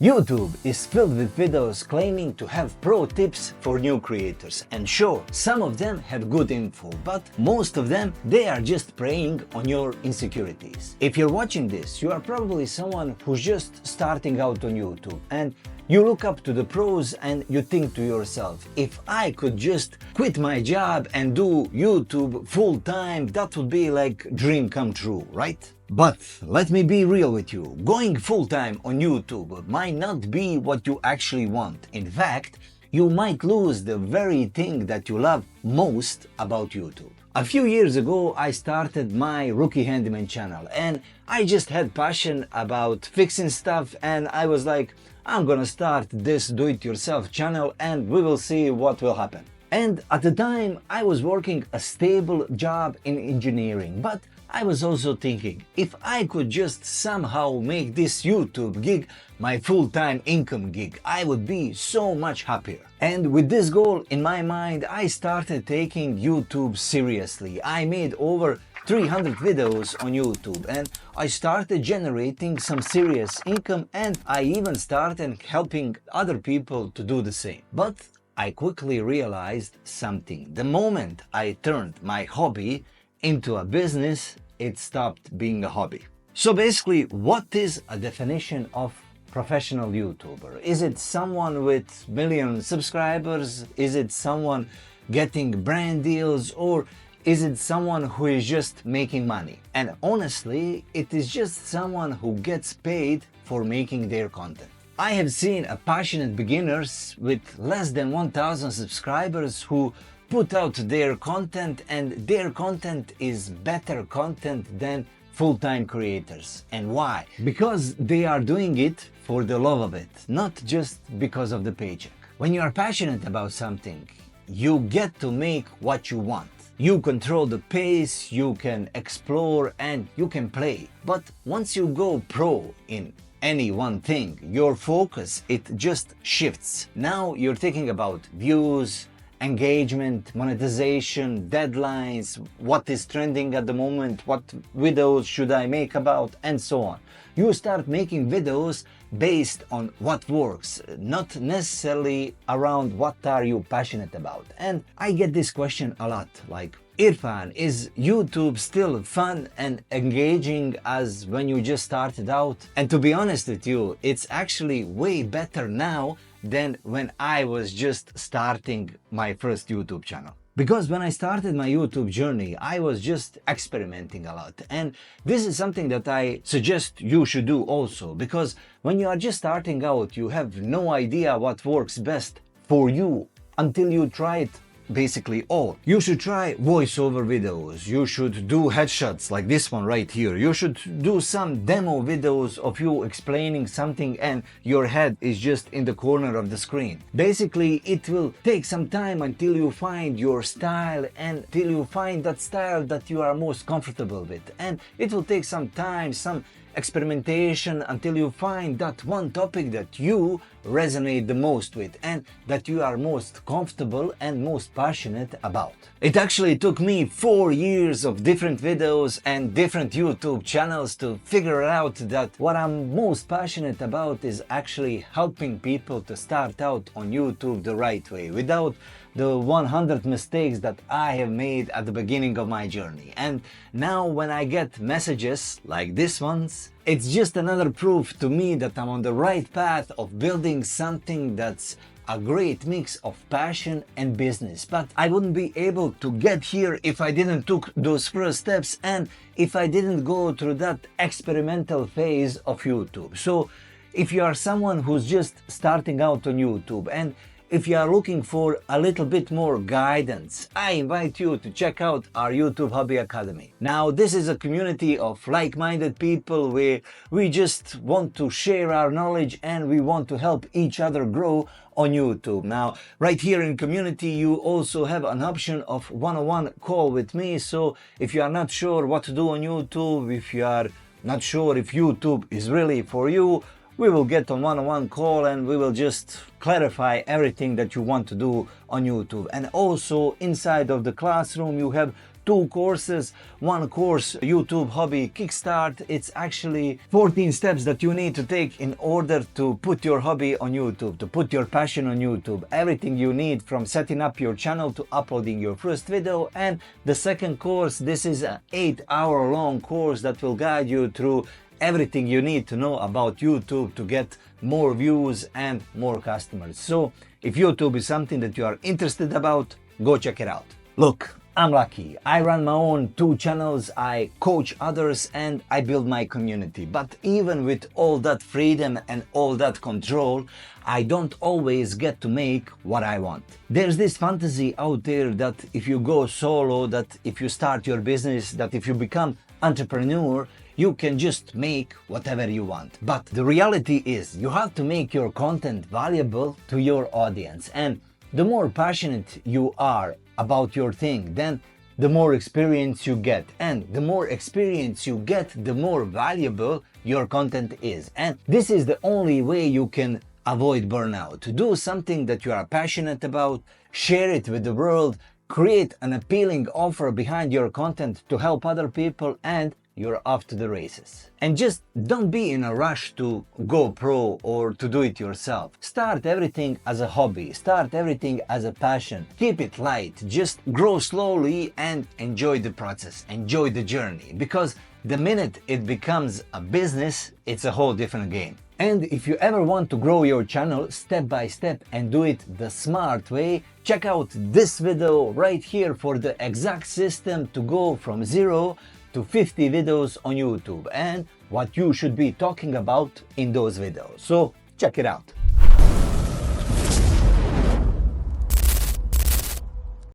YouTube is filled with videos claiming to have pro tips for new creators, and sure, some of them have good info, but most of them, they are just preying on your insecurities. If you're watching this, you are probably someone who's just starting out on YouTube and you look up to the pros and you think to yourself, if I could just quit my job and do YouTube full time, that would be like dream come true, right? But let me be real with you, going full time on YouTube might not be what you actually want. In fact, you might lose the very thing that you love most about YouTube. A few years ago, I started my Rookie Handyman channel and I just had passion about fixing stuff, and I was like, I'm gonna start this do-it-yourself channel and we will see what will happen. And at the time, I was working a stable job in engineering, but I was also thinking, if I could just somehow make this YouTube gig my full-time income gig, I would be so much happier. And with this goal in my mind, I started taking YouTube seriously. I made over 300 videos on YouTube and I started generating some serious income, and I even started helping other people to do the same. But I quickly realized something. The moment I turned my hobby into a business, it stopped being a hobby. So basically, what is a definition of professional YouTuber? Is it someone with million subscribers? Is it someone getting brand deals? Or is it someone who is just making money? And honestly, it is just someone who gets paid for making their content. I have seen passionate beginners with less than 1,000 subscribers who put out their content, and their content is better content than full-time creators. And why? Because they are doing it for the love of it, not just because of the paycheck. When you are passionate about something, you get to make what you want. You control the pace, you can explore, and you can play. But once you go pro in any one thing, your focus, it just shifts. Now you're thinking about views, engagement, monetization, deadlines, what is trending at the moment, what videos should I make about, and so on. You start making videos based on what works, not necessarily around what are you passionate about. And I get this question a lot, like, Irfan, is YouTube still fun and engaging as when you just started out? And to be honest with you, it's actually way better now than when I was just starting my first YouTube channel. Because when I started my YouTube journey, I was just experimenting a lot. And this is something that I suggest you should do also, because when you are just starting out, you have no idea what works best for you until you try it basically all. You should try voiceover videos, you should do headshots like this one right here, you should do some demo videos of you explaining something and your head is just in the corner of the screen. Basically, it will take some time until you find your style and till you find that style that you are most comfortable with, and it will take some time, some experimentation until you find that one topic that you resonate the most with and that you are most comfortable and most passionate about. It actually took me 4 years of different videos and different YouTube channels to figure out that what I'm most passionate about is actually helping people to start out on YouTube the right way, without the 100 mistakes that I have made at the beginning of my journey. And now when I get messages like this ones, it's just another proof to me that I'm on the right path of building something that's a great mix of passion and business. But I wouldn't be able to get here if I didn't took those first steps and if I didn't go through that experimental phase of YouTube. So if you are someone who's just starting out on YouTube, and if you are looking for a little bit more guidance, I invite you to check out our YouTube Hobby Academy. Now, this is a community of like-minded people where we just want to share our knowledge and we want to help each other grow on YouTube. Now, right here in community, you also have an option of one-on-one call with me. So if you are not sure what to do on YouTube, if you are not sure if YouTube is really for you, we will get on one-on-one call and we will just clarify everything that you want to do on YouTube. And also inside of the classroom, you have 2 courses. One course, YouTube Hobby Kickstart. It's actually 14 steps that you need to take in order to put your hobby on YouTube, to put your passion on YouTube. Everything you need from setting up your channel to uploading your first video. And the second course, this is an 8-hour long course that will guide you through everything you need to know about YouTube to get more views and more customers. So if YouTube is something that you are interested about, go check it out. Look, I'm lucky. I run my own 2 channels, I coach others, and I build my community. But even with all that freedom and all that control, I don't always get to make what I want. There's this fantasy out there that if you go solo, that if you start your business, that if you become entrepreneur, you can just make whatever you want. But the reality is you have to make your content valuable to your audience. And the more passionate you are about your thing, then the more experience you get. And the more experience you get, the more valuable your content is. And this is the only way you can avoid burnout. To do something that you are passionate about, share it with the world, create an appealing offer behind your content to help other people, and you're off to the races. And just don't be in a rush to go pro or to do it yourself. Start everything as a hobby, start everything as a passion. Keep it light, just grow slowly and enjoy the process, enjoy the journey. Because the minute it becomes a business, it's a whole different game. And if you ever want to grow your channel step by step and do it the smart way, check out this video right here for the exact system to go from 0 to 50 videos on YouTube and what you should be talking about in those videos. So check it out.